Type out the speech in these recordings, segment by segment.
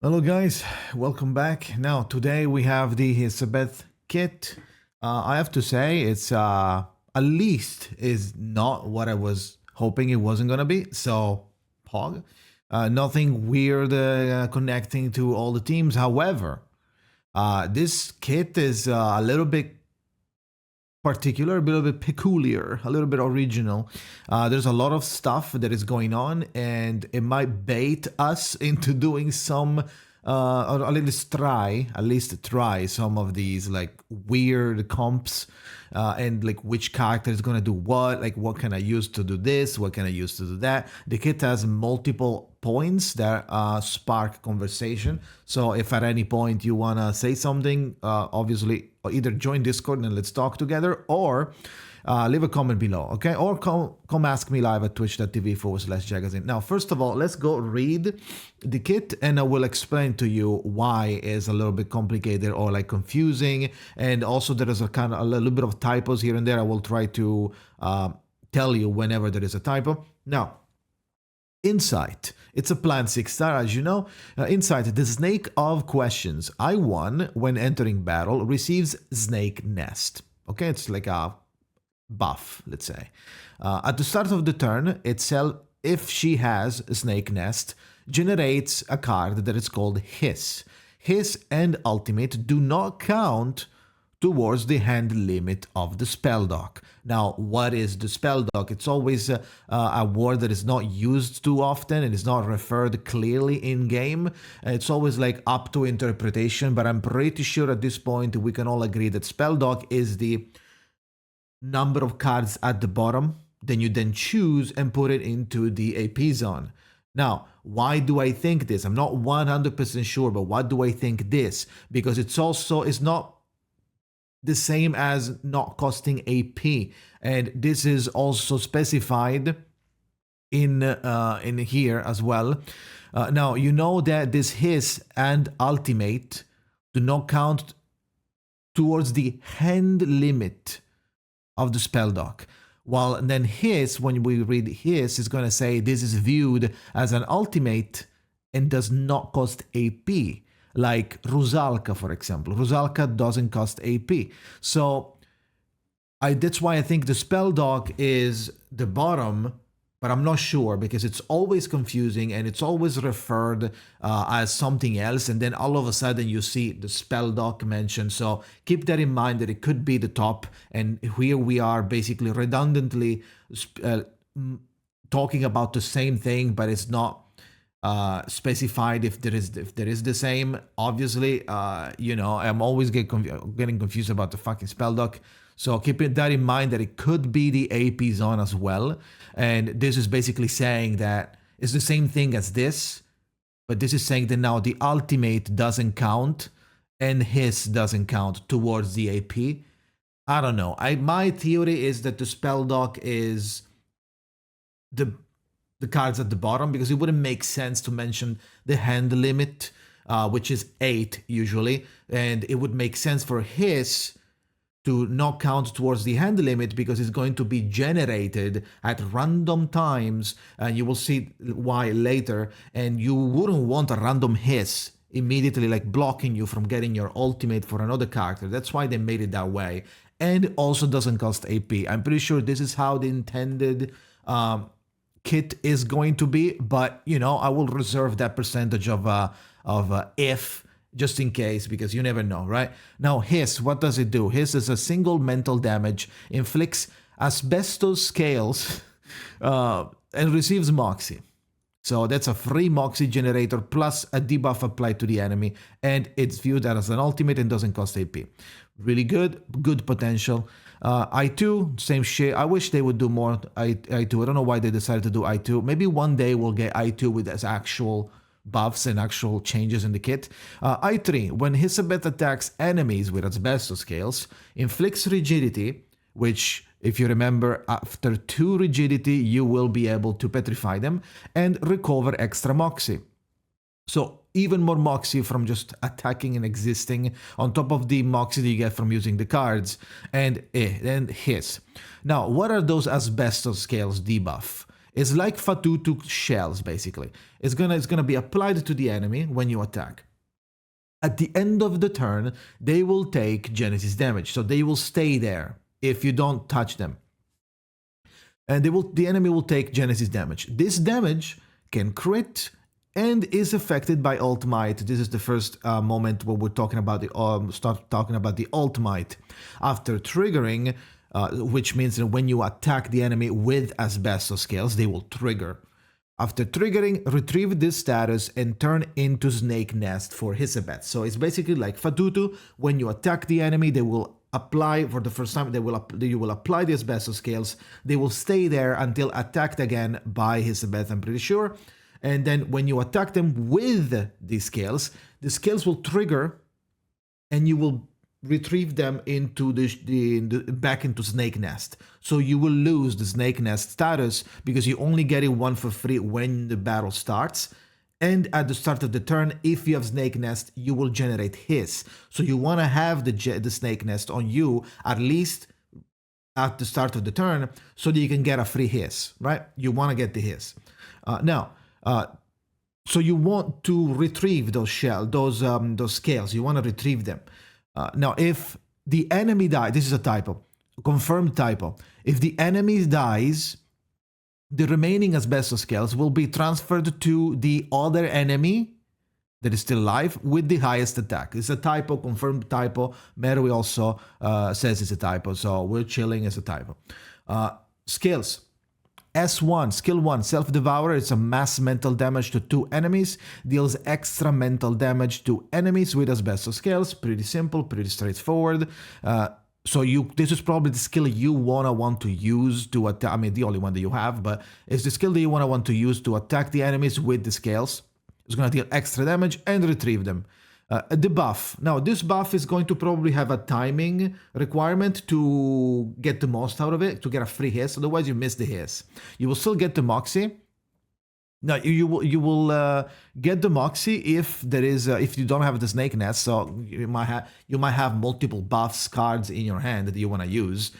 Hello guys, welcome back. Now today we have the Hissabeth kit. I have to say it's at least is not what I was hoping it wasn't gonna be. So Pog, nothing weird connecting to all the teams. However, this kit is a little bit particular, a little bit peculiar, a little bit original. There's a lot of stuff that is going on, and it might bait us into doing some, or at least try some of these like weird comps, and like which character is gonna do what, like what can I use to do this, what can I use to do that. The kit has multiple points that spark conversation. So if at any point you wanna say something, obviously either join Discord and let's talk together, or leave a comment below, okay? Or come ask me live at twitch.tv/Jakazin. Now, first of all, let's go read the kit and I will explain to you why it's a little bit complicated or like confusing. And also there is a little bit of typos here and there. I will try to tell you whenever there is a typo. Now, Insight. It's a planned 6-star, as you know. Insight, the Snake of Questions. I1, when entering battle, receives Snake Nest. Okay, it's like a buff, let's say. At the start of the turn itself, if she has Snake Nest, generates a card that is called HISS. HISS and Ultimate do not count towards the hand limit of the spell dock. Now, what is the spell dock? It's always a word that is not used too often and is not referred clearly in game. It's always like up to interpretation, but I'm pretty sure at this point we can all agree that spell dock is the number of cards at the bottom. Then you choose and put it into the AP zone. Now, why do I think this? I'm not 100% sure, but why do I think this? Because it's not the same as not costing AP, and this is also specified in here as well. Now you know that this HISS and Ultimate do not count towards the hand limit of the spell dock. While then HISS, when we read HISS, is going to say this is viewed as an ultimate and does not cost AP. Like Rusalka, for example. Rusalka doesn't cost AP. So that's why I think the spell dock is the bottom, but I'm not sure because it's always confusing and it's always referred as something else. And then all of a sudden you see the spell dock mentioned. So keep that in mind that it could be the top. And here we are basically redundantly talking about the same thing, but it's not specified if there is the same. Obviously, you know, I'm always getting confused about the fucking spell dock. So keep that in mind that it could be the AP zone as well. And this is basically saying that it's the same thing as this, but this is saying that now the ultimate doesn't count and HISS doesn't count towards the AP. I don't know. My theory is that the spell dock is the cards at the bottom, because it wouldn't make sense to mention the hand limit, which is 8 usually, and it would make sense for HISS to not count towards the hand limit because it's going to be generated at random times, and you will see why later, and you wouldn't want a random HISS immediately like blocking you from getting your ultimate for another character. That's why they made it that way, and also doesn't cost AP. I'm pretty sure this is how the intended kit is going to be, but you know, I will reserve that percentage of if just in case, because you never know, right? Now HISS, what does it do? HISS is a single mental damage, inflicts asbestos scales and receives Moxie. So that's a free Moxie generator plus a debuff applied to the enemy, and it's viewed as an ultimate and doesn't cost AP. Really good potential. I2, same shit. I wish they would do more I2. I don't know why they decided to do I2. Maybe one day we'll get I2 with as actual buffs and actual changes in the kit. I3, when Hissabeth attacks enemies with asbestos scales, inflicts rigidity, which, if you remember, after 2 rigidity, you will be able to petrify them and recover extra Moxie. So even more Moxie from just attacking and existing on top of the Moxie that you get from using the cards, and HISS. Now, what are those asbestos scales debuff? It's like Fatutu shells, basically. It's gonna be applied to the enemy when you attack. At the end of the turn, they will take Genesis damage, so they will stay there if you don't touch them. And the enemy will take Genesis damage. This damage can crit and is affected by Alt Might. This is the first moment where we're talking about start talking about the Alt Might. After triggering, which means that when you attack the enemy with Asbestos Scales, they will trigger. After triggering, retrieve this status and turn into Snake Nest for Hissabeth. So it's basically like Fatutu. When you attack the enemy, they will apply for the first time. You will apply the Asbestos Scales. They will stay there until attacked again by Hissabeth, I'm pretty sure. And then when you attack them with these scales, the scales will trigger, and you will retrieve them into back into Snake Nest. So you will lose the Snake Nest status because you only get it one for free when the battle starts. And at the start of the turn, if you have Snake Nest, you will generate Hiss. So you want to have the Snake Nest on you at least at the start of the turn so that you can get a free Hiss, right? You want to get the Hiss. So you want to retrieve those scales. You want to retrieve them. Now, if the enemy dies, this is a typo, confirmed typo. If the enemy dies, the remaining Asbestos Scales will be transferred to the other enemy that is still alive with the highest attack. It's a typo, confirmed typo. Mary also says it's a typo, so we're chilling as a typo. Skills. S1, skill 1, Self-Devourer. It's a mass mental damage to 2 enemies. Deals extra mental damage to enemies with Asbestos Scales. Pretty simple, pretty straightforward. So this is probably the skill you want to use to attack. I mean, the only one that you have, but it's the skill that you want to use to attack the enemies with the scales. It's going to deal extra damage and retrieve them. The buff. Now, this buff is going to probably have a timing requirement to get the most out of it, to get a free Hiss. Otherwise, you miss the Hiss. You will still get the Moxie. Now, you will get the Moxie if if you don't have the Snake Nest. So you might have multiple buffs cards in your hand that you want to use.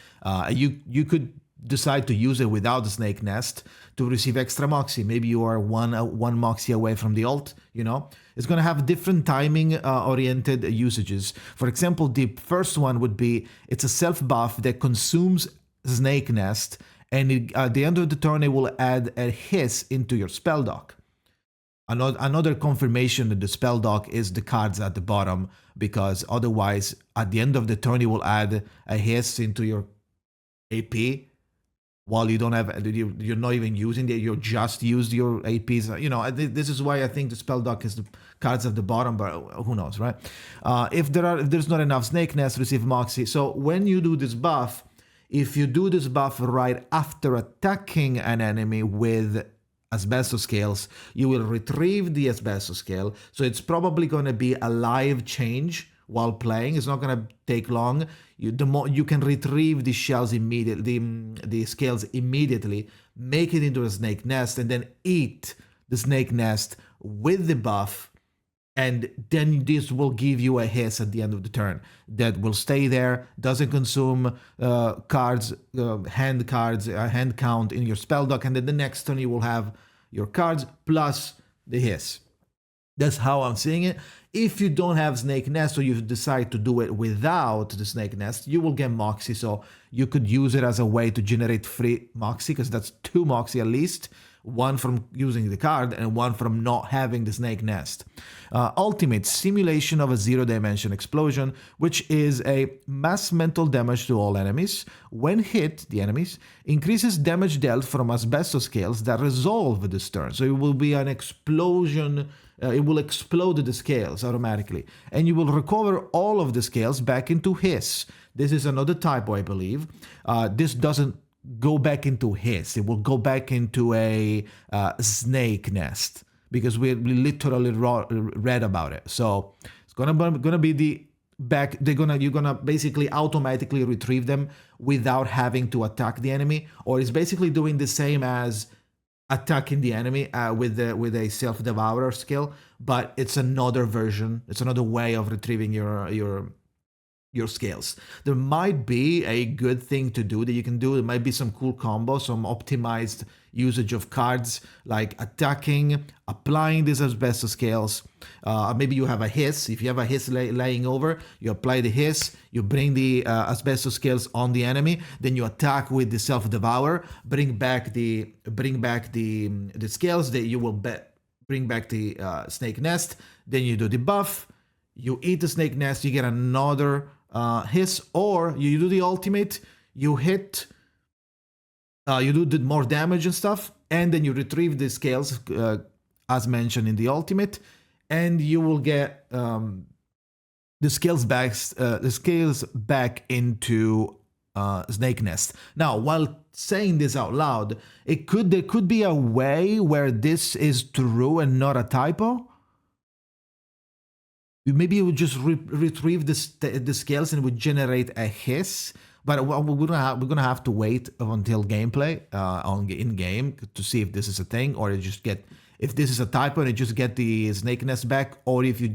You could decide to use it without the Snake Nest to receive extra Moxie. Maybe you are one Moxie away from the ult, It's going to have different timing oriented usages. For example, the first one would be, it's a self buff that consumes Snake Nest, and at the end of the turn it will add a Hiss into your spell dock. Another confirmation that the spell dock is the cards at the bottom, because otherwise at the end of the turn it will add a Hiss into your AP while you don't have, you're not even using it, you just used your APs. This is why I think the spell dock is the cards at the bottom, but who knows, right? If there's not enough Snake Nest, receive Moxie. So when you do this buff, if you do this buff right after attacking an enemy with Asbestos Scales, you will retrieve the Asbestos Scale. So it's probably going to be a live change while playing. It's not going to take long. You can retrieve the shells immediately, the scales immediately, make it into a Snake Nest, and then eat the Snake Nest with the buff, and then this will give you a Hiss at the end of the turn that will stay there, doesn't consume cards, hand count in your spell dock, and then the next turn you will have your cards plus the Hiss. That's how I'm seeing it. If you don't have Snake Nest, or you decide to do it without the Snake Nest, you will get Moxie. So you could use it as a way to generate free Moxie, because that's 2 Moxie at least. One from using the card and one from not having the Snake Nest. Ultimate, simulation of a 0-dimension explosion, which is a mass mental damage to all enemies. When hit, the enemies increases damage dealt from Asbestos Scales that resolve this turn. So it will be an explosion. It will explode the scales automatically, and you will recover all of the scales back into Hiss. This is another typo, I believe. This doesn't go back into Hiss. It will go back into a Snake Nest, because we literally read about it. So it's gonna be the back. You're gonna basically automatically retrieve them without having to attack the enemy, or it's basically doing the same as attacking the enemy with a Self-Devourer skill, but it's another version. It's another way of retrieving your your scales. There might be a good thing to do that you can do. There might be some cool combos, some optimized usage of cards, like attacking, applying these asbestos scales. Maybe you have a hiss. If you have a hiss laying over, you apply the hiss, you bring the asbestos scales on the enemy, then you attack with the self-devour, bring back the scales that you will bring back the snake nest, then you do the buff, you eat the snake nest, you get another hiss, or you do the ultimate, you hit, you do more damage and stuff, and then you retrieve the scales as mentioned in the ultimate, and you will get the scales back into snake nest. Now, while saying this out loud, there could be a way where this is true and not a typo. Maybe you would just retrieve the scales and it would generate a hiss, but we're gonna have to wait until gameplay in game to see if this is a thing, or you just get, if this is a typo and you just get the snake nest back, or if you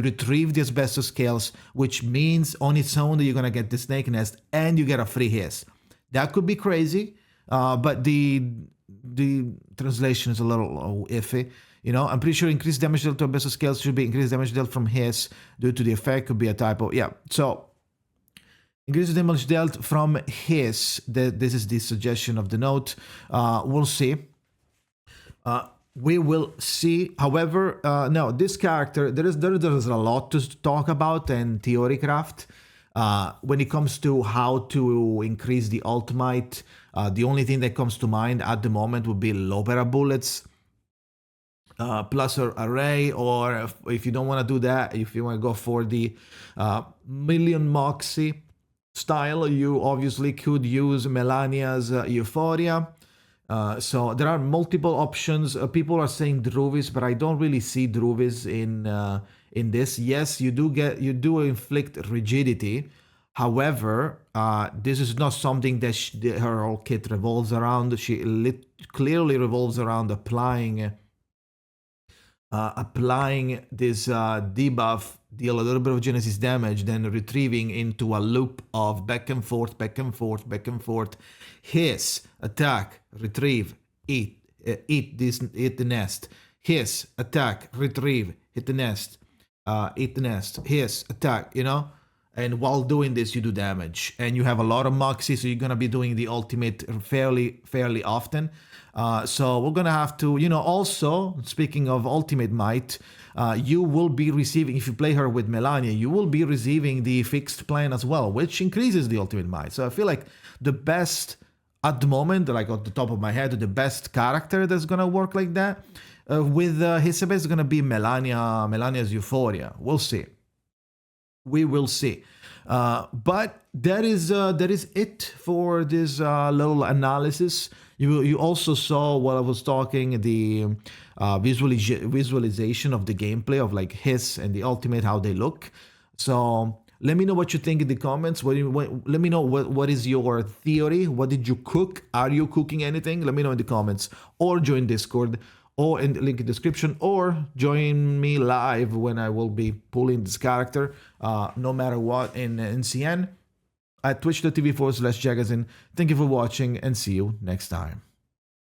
retrieve the asbestos scales, which means on its own that you're gonna get the snake nest and you get a free hiss. That could be crazy, but the translation is a little iffy. You know, I'm pretty sure increased damage dealt to asbestos scales should be increased damage dealt from HISS due to the effect, could be a typo. Yeah, so increased damage dealt from HISS, this is the suggestion of the note. We'll see. We will see. However, no, this character, there's a lot to talk about and theory craft. When it comes to how to increase the ultimate, the only thing that comes to mind at the moment would be low para bullets. Plus array, or if you don't want to do that, if you want to go for the million moxie style, you obviously could use Melania's Euphoria. So there are multiple options. People are saying Druvis, but I don't really see Druvis in this. Yes, you do inflict rigidity. However, this is not something that her whole kit revolves around. She clearly revolves around applying this debuff, deal a little bit of Genesis damage, then retrieving into a loop of back and forth, back and forth, back and forth. Hiss, attack, retrieve, eat the nest. Hiss, attack, retrieve, hit the nest, eat the nest. Hiss, attack, you know? And while doing this, you do damage. And you have a lot of moxie, so you're going to be doing the ultimate fairly often. So we're going to have to, you know, also, speaking of ultimate might, you will be receiving, if you play her with Melania, you will be receiving the fixed plan as well, which increases the ultimate might. So I feel like the best, at the moment, like at the top of my head, the best character that's going to work like that with Hissabeth is going to be Melania's Euphoria. We'll see. We will see. But that is it for this little analysis. You also saw while I was talking the visualization of the gameplay of like HISS and the ultimate, how they look. So let me know what you think in the comments. Let me know what is your theory. What did you cook? Are you cooking anything? Let me know in the comments, or join Discord, or in the link in the description, or join me live when I will be pulling this character, no matter what, in NCN at twitch.tv/Jakazin. Thank you for watching, and see you next time.